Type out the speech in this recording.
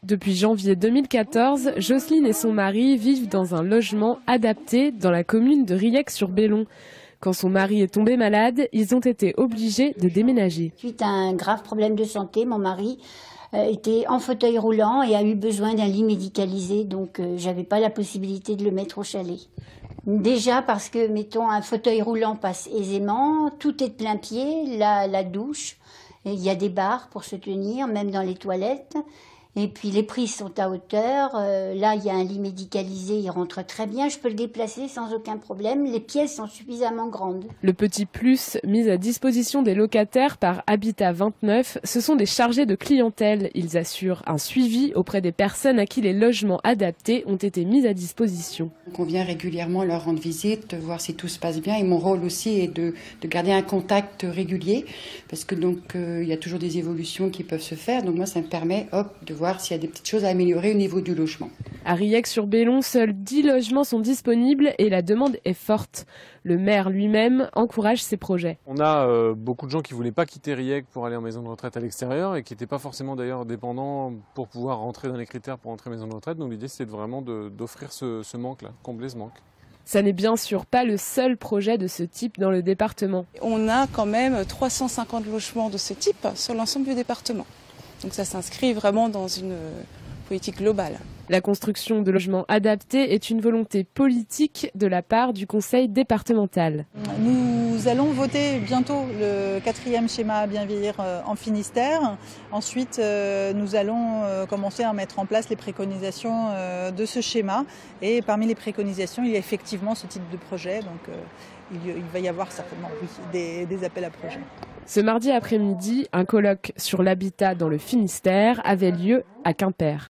Depuis janvier 2014, Jocelyne et son mari vivent dans un logement adapté dans la commune de Riec-sur-Bellon. Quand son mari est tombé malade, ils ont été obligés de déménager. Suite à un grave problème de santé, mon mari était en fauteuil roulant et a eu besoin d'un lit médicalisé, donc j'avais pas la possibilité de le mettre au chalet. Déjà parce que, mettons, un fauteuil roulant passe aisément, tout est de plein pied, la douche, il y a des barres pour se tenir, même dans les toilettes. Et puis les prises sont à hauteur, là il y a un lit médicalisé, il rentre très bien, je peux le déplacer sans aucun problème, les pièces sont suffisamment grandes. Le petit plus mis à disposition des locataires par Habitat 29, ce sont des chargés de clientèle. Ils assurent un suivi auprès des personnes à qui les logements adaptés ont été mis à disposition. On vient régulièrement leur rendre visite, voir si tout se passe bien, et mon rôle aussi est de garder un contact régulier, parce que donc il y a toujours des évolutions qui peuvent se faire, donc moi ça me permet de voir s'il y a des petites choses à améliorer au niveau du logement. À Riec-sur-Bellon, seuls 10 logements sont disponibles et la demande est forte. Le maire lui-même encourage ces projets. On a beaucoup de gens qui ne voulaient pas quitter Riec pour aller en maison de retraite à l'extérieur et qui n'étaient pas forcément d'ailleurs dépendants pour pouvoir rentrer dans les critères pour rentrer en maison de retraite. Donc l'idée c'est vraiment d'offrir ce manque-là, combler ce manque. Ça n'est bien sûr pas le seul projet de ce type dans le département. On a quand même 350 logements de ce type sur l'ensemble du département. Donc ça s'inscrit vraiment dans une politique globale. La construction de logements adaptés est une volonté politique de la part du conseil départemental. Nous allons voter bientôt le 4e schéma Bien vieillir en Finistère. Ensuite, nous allons commencer à mettre en place les préconisations de ce schéma. Et parmi les préconisations, il y a effectivement ce type de projet. Donc il va y avoir certainement des appels à projets. Ce mardi après-midi, un colloque sur l'habitat dans le Finistère avait lieu à Quimper.